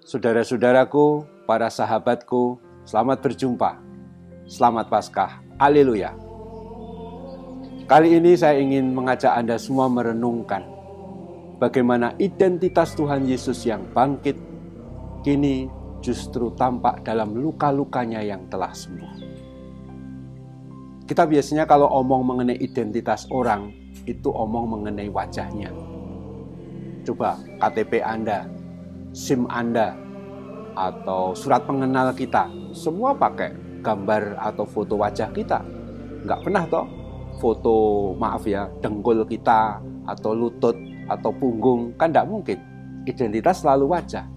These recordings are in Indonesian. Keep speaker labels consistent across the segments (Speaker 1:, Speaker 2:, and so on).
Speaker 1: Saudara-saudaraku, para sahabatku, selamat berjumpa. Selamat Paskah. Haleluya. Kali ini saya ingin mengajak Anda semua merenungkan bagaimana identitas Tuhan Yesus yang bangkit kini justru tampak dalam luka-lukanya yang telah sembuh. Kita biasanya kalau omong mengenai identitas orang, itu omong mengenai wajahnya. Coba KTP Anda, SIM Anda, atau surat pengenal kita, semua pakai gambar atau foto wajah kita. Nggak pernah toh foto, dengkul kita, atau lutut, atau punggung, kan nggak mungkin. Identitas selalu wajah.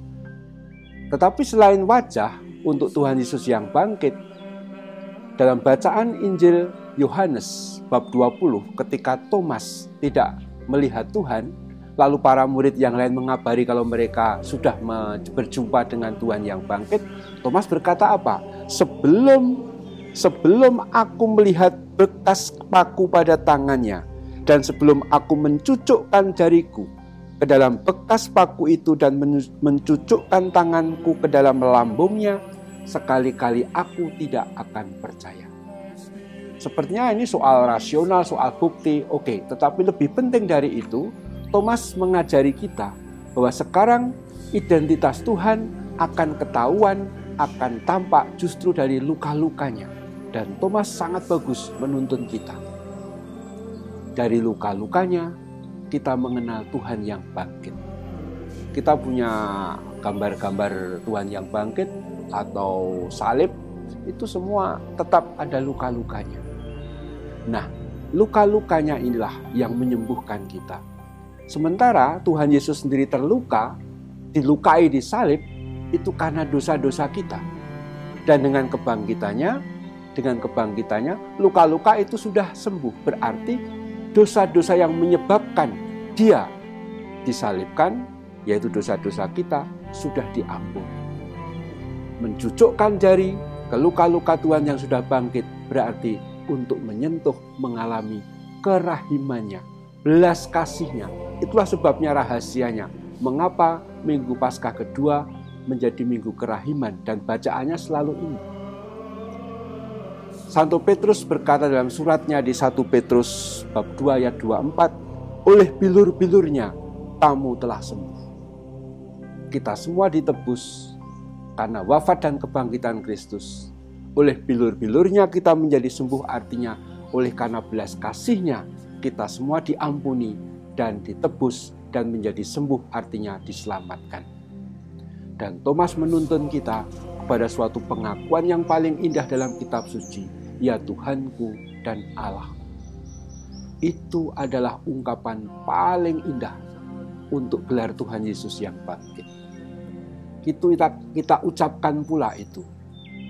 Speaker 1: Tetapi selain wajah, untuk Tuhan Yesus yang bangkit, dalam bacaan Injil Yohanes bab 20, ketika Thomas tidak melihat Tuhan, lalu para murid yang lain mengabari kalau mereka sudah berjumpa dengan Tuhan yang bangkit, Thomas berkata apa? Sebelum aku melihat bekas paku pada tangannya, dan sebelum aku mencucukkan jariku ke dalam bekas paku itu dan mencucukkan tanganku ke dalam lambungnya, sekali-kali aku tidak akan percaya. Sepertinya ini soal rasional, soal bukti, oke. Tetapi lebih penting dari itu, Thomas mengajari kita bahwa sekarang identitas Tuhan akan ketahuan, akan tampak justru dari luka-lukanya. Dan Thomas sangat bagus menuntun kita. Dari luka-lukanya, kita mengenal Tuhan yang bangkit. Kita punya gambar-gambar Tuhan yang bangkit atau salib, itu semua tetap ada luka-lukanya. Nah, luka-lukanya inilah yang menyembuhkan kita. Sementara Tuhan Yesus sendiri terluka, dilukai di salib, itu karena dosa-dosa kita. Dan dengan kebangkitannya, luka-luka itu sudah sembuh. Berarti dosa-dosa yang menyebabkan dia disalibkan, yaitu dosa-dosa kita, sudah diampuni. Mencucukkan jari ke luka-luka Tuhan yang sudah bangkit, berarti untuk menyentuh, mengalami kerahimannya, belas kasihnya. Itulah sebabnya rahasianya. Mengapa Minggu Paskah kedua menjadi Minggu Kerahiman dan bacaannya selalu ini. Santo Petrus berkata dalam suratnya di 1 Petrus bab 2 ayat 24, oleh bilur-bilurnya kamu telah sembuh. Kita semua ditebus karena wafat dan kebangkitan Kristus. Oleh bilur-bilurnya kita menjadi sembuh, artinya oleh karena belas kasihnya kita semua diampuni dan ditebus dan menjadi sembuh, artinya diselamatkan. Dan Thomas menuntun kita kepada suatu pengakuan yang paling indah dalam kitab suci, ya Tuhanku dan Allah. Itu adalah ungkapan paling indah untuk gelar Tuhan Yesus yang bangkit. Itu kita ucapkan pula itu.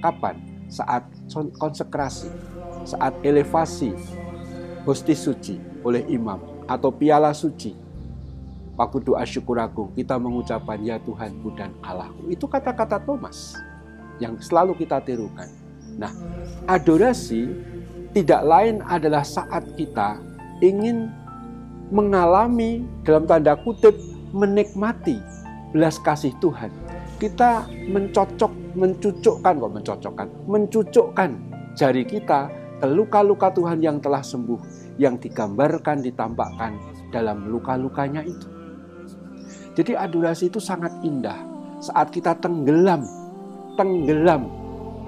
Speaker 1: Kapan? Saat konsekrasi, saat elevasi hostis suci oleh imam atau piala suci. Waktu doa syukur agung kita mengucapkan ya Tuhanku dan Allahku. Itu kata-kata Thomas yang selalu kita tirukan. Nah, adorasi tidak lain adalah saat kita ingin mengalami, dalam tanda kutip, menikmati belas kasih Tuhan. Kita mencucukkan jari kita ke luka-luka Tuhan yang telah sembuh, yang digambarkan, ditampakkan dalam luka-lukanya itu. Jadi adorasi itu sangat indah saat kita tenggelam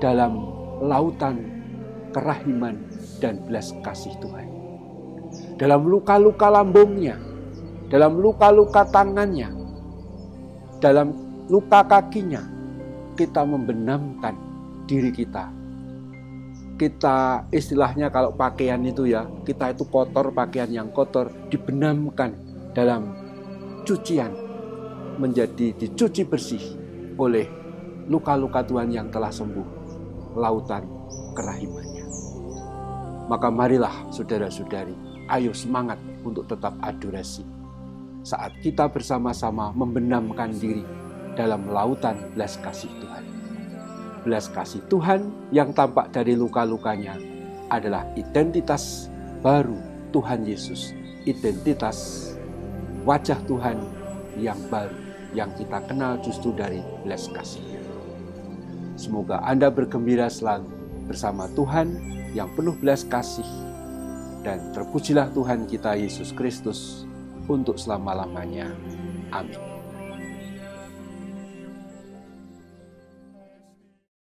Speaker 1: dalam lautan kerahiman dan belas kasih Tuhan. Dalam luka-luka lambungnya, dalam luka-luka tangannya, dalam luka kakinya, kita membenamkan diri kita. Kita istilahnya kalau pakaian itu ya, kita itu kotor, pakaian yang kotor dibenamkan dalam cucian, menjadi dicuci bersih oleh luka-luka Tuhan yang telah sembuh, lautan kerahimannya. Maka marilah saudara-saudari, ayo semangat untuk tetap adorasi. Saat kita bersama-sama membenamkan diri dalam lautan belas kasih Tuhan. Belas kasih Tuhan yang tampak dari luka-lukanya adalah identitas baru Tuhan Yesus. Identitas wajah Tuhan yang baru yang kita kenal justru dari belas kasih-Nya. Semoga Anda bergembira selalu bersama Tuhan yang penuh belas kasih, dan terpujilah Tuhan kita Yesus Kristus untuk selama-lamanya. Amin.